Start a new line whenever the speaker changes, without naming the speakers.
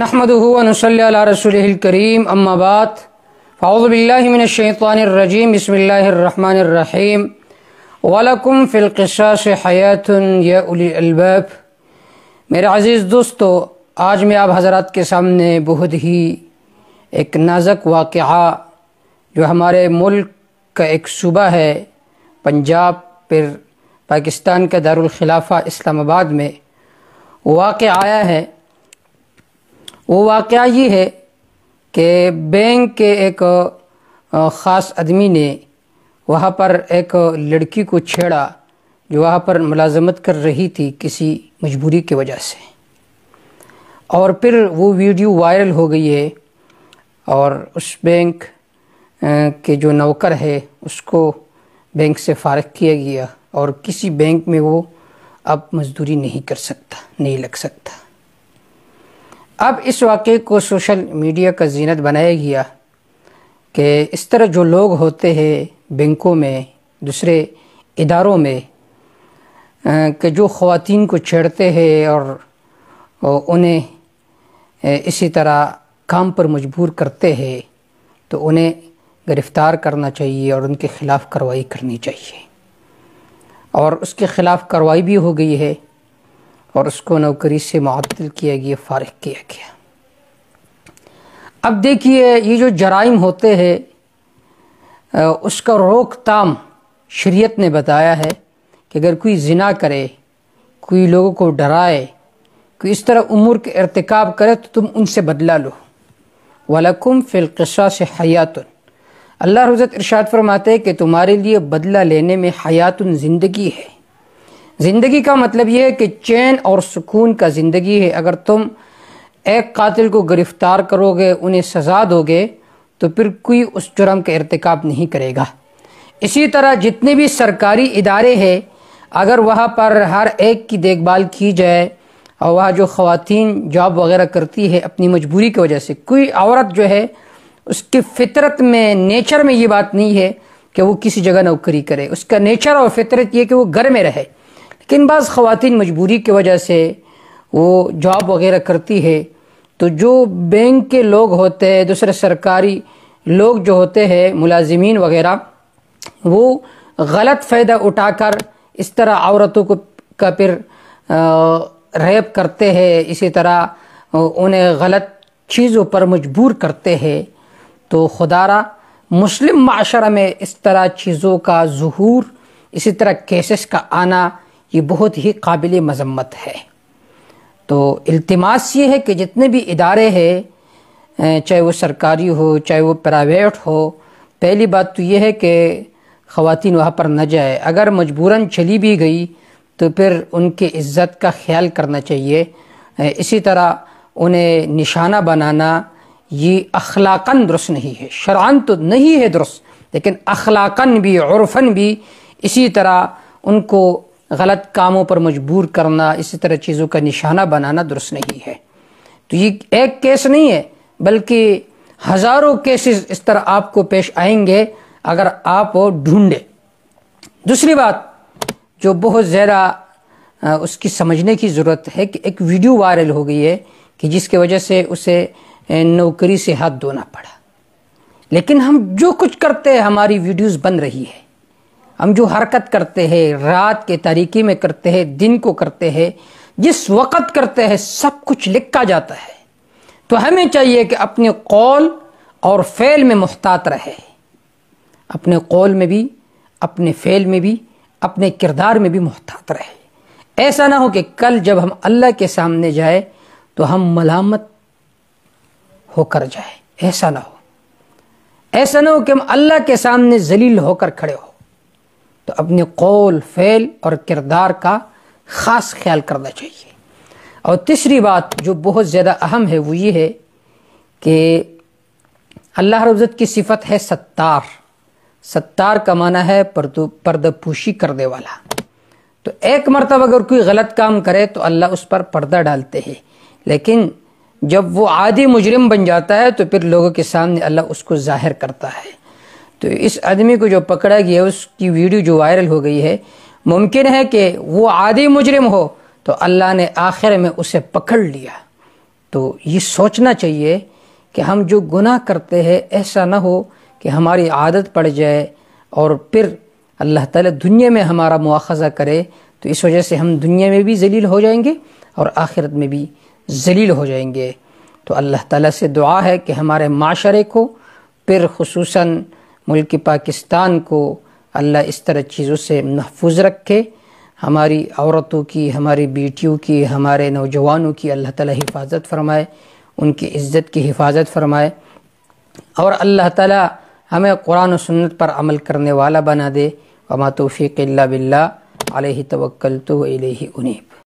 नहमदुहु व नुसल्ली अला रसूलिहिल करीम अम्मा बाद फ़अऊज़ु बिल्लाहि मिनश शैतानिर रजीम बिस्मिल्लाहिर रहमानिर रहीम वलकुम फ़िल क़िसासि हयातुन या उलिल अलबाब। मेरे अज़ीज़ दोस्तों, आज मैं आप हज़रात के सामने बहुत ही एक नाज़ुक वाक़या जो हमारे मुल्क का एक सूबा है पंजाब फिर पाकिस्तान के दारुल खिलाफ़ा इस्लामाबाद में वाक़या आया है। वो वाक़या ये है कि बैंक के एक ख़ास आदमी ने वहाँ पर एक लड़की को छेड़ा जो वहाँ पर मुलाज़मत कर रही थी किसी मजबूरी की वजह से, और फिर वो वीडियो वायरल हो गई है और उस बैंक के जो नौकर है उसको बैंक से फ़ारिग किया गया और किसी बैंक में वो अब मजदूरी नहीं कर सकता, नहीं लग सकता। अब इस वाक़े को सोशल मीडिया का ज़ीनत बनाया गया कि इस तरह जो लोग होते हैं बैंकों में, दूसरे इदारों में, कि जो ख़वातीन को छेड़ते हैं और उन्हें इसी तरह काम पर मजबूर करते हैं, तो उन्हें गिरफ़्तार करना चाहिए और उनके ख़िलाफ़ कार्रवाई करनी चाहिए। और उसके ख़िलाफ़ कार्रवाई भी हो गई है और उसको नौकरी से मुअत्तल किया गया, फ़ारिग किया गया। अब देखिए, ये जो जराइम होते हैं उसका रोकथाम शरीयत ने बताया है कि अगर कोई ज़िना करे, कोई लोगों को डराए, कोई इस तरह उमूर के इर्तिकाब करे तो तुम उनसे बदला लो। वलकुम फ़िल क़िसासि हयातुन, अल्लाह रुज़्ज़त इरशाद फरमाते हैं कि तुम्हारे लिए बदला लेने में हयातुन ज़िंदगी है। ज़िंदगी का मतलब ये है कि चैन और सुकून का ज़िंदगी है। अगर तुम एक कातिल को गिरफ़्तार करोगे, उन्हें सज़ा दोगे, तो फिर कोई उस जुर्म का इर्तिकाब नहीं करेगा। इसी तरह जितने भी सरकारी इदारे हैं, अगर वहाँ पर हर एक की देखभाल की जाए और वहाँ जो ख़वातीन जॉब वग़ैरह करती है अपनी मजबूरी की वजह से, कोई औरत जो है उसकी फ़ितरत में, नेचर में ये बात नहीं है कि वो किसी जगह नौकरी करे, उसका नेचर और फ़ितरत ये कि वो घर में रहे। लेकिन बाज़ ख़वातीन मजबूरी की वजह से वो जॉब वग़ैरह करती है, तो जो बैंक के लोग होते हैं, दूसरे सरकारी लोग जो होते हैं, मुलाजिमीन वग़ैरह, वो गलत फ़ायदा उठाकर इस तरह औरतों को का फिर रेप करते हैं, इसी तरह उन्हें गलत चीज़ों पर मजबूर करते हैं। तो खुदारा मुस्लिम माशरा में इस तरह चीज़ों का ज़ुहूर, इसी तरह केसेस का आना, ये बहुत ही काबिल मज़म्मत है। तो इल्तिमास ये है कि जितने भी इदारे हैं, चाहे वो सरकारी हो चाहे वो प्राइवेट हो, पहली बात तो ये है कि ख़वातीन वहाँ पर न जाए। अगर मजबूरन चली भी गई तो फिर उनकी इज़्ज़त का ख्याल करना चाहिए। इसी तरह उन्हें निशाना बनाना ये अखलाक़न दुरुस्त नहीं है। शरअन तो नहीं है दुरुस्त, लेकिन अखलाक़न भी, उर्फ़न भी इसी तरह उनको गलत कामों पर मजबूर करना, इसी तरह चीज़ों का निशाना बनाना दुरुस्त नहीं है। तो ये एक केस नहीं है, बल्कि हज़ारों केसेस इस तरह आपको पेश आएंगे अगर आप ढूंढे। दूसरी बात जो बहुत ज़्यादा उसकी समझने की ज़रूरत है कि एक वीडियो वायरल हो गई है कि जिसकी वजह से उसे नौकरी से हाथ धोना पड़ा। लेकिन हम जो कुछ करते हैं, हमारी वीडियोस बन रही है, हम जो हरकत करते हैं, रात के तारीकी में करते हैं, दिन को करते हैं, जिस वक़्त करते हैं, सब कुछ लिखा जाता है। तो हमें चाहिए कि अपने कौल और फ़ेल में मुहतात रहे, अपने कौल में भी, अपने फ़ेल में भी, अपने किरदार में भी मुहतात रहे। ऐसा ना हो कि कल जब हम अल्लाह के सामने जाए तो हम मलामत होकर जाए। ऐसा ना हो, ऐसा ना हो कि हम अल्लाह के सामने ज़लील होकर खड़े हो। तो अपने कौल, फ़ेल और किरदार का ख़ास ख्याल करना चाहिए। और तीसरी बात जो बहुत ज़्यादा अहम है वो ये है कि अल्लाह रब्ज़त की सिफ़त है सत्तार। सत्तार का माना है पर्दापोशी करने वाला। तो एक मरतबा अगर कोई गलत काम करे तो अल्लाह उस पर पर्दा डालते हैं, लेकिन जब वो आदी मुजरिम बन जाता है तो फिर लोगों के सामने अल्लाह उसको ज़ाहिर करता है। तो इस आदमी को जो पकड़ा गया, उसकी वीडियो जो वायरल हो गई है, मुमकिन है कि वो आदी मुजरिम हो तो अल्लाह ने आखिर में उसे पकड़ लिया تو یہ سوچنا چاہیے کہ ہم جو گناہ کرتے ہیں ایسا نہ ہو کہ ہماری عادت پڑ جائے اور پھر اللہ تعالیٰ دنیا میں ہمارا مواخذہ کرے، تو اس وجہ سے ہم دنیا میں بھی ذلیل ہو جائیں گے اور آخرت میں بھی ذلیل ہو جائیں گے۔ تو اللہ تعالیٰ سے دعا ہے کہ ہمارے معاشرے کو، پھر خصوصاً ملک پاکستان کو اللہ اس طرح چیزوں سے محفوظ رکھے، ہماری عورتوں کی، ہماری بیٹیوں کی، ہمارے نوجوانوں کی اللہ تعالیٰ حفاظت فرمائے، ان کی عزت کی حفاظت فرمائے، اور اللہ تعالیٰ ہمیں قرآن و سنت پر عمل کرنے والا بنا دے۔ وما توفیق الا باللہ علیہ توکلت و الیہ انیب۔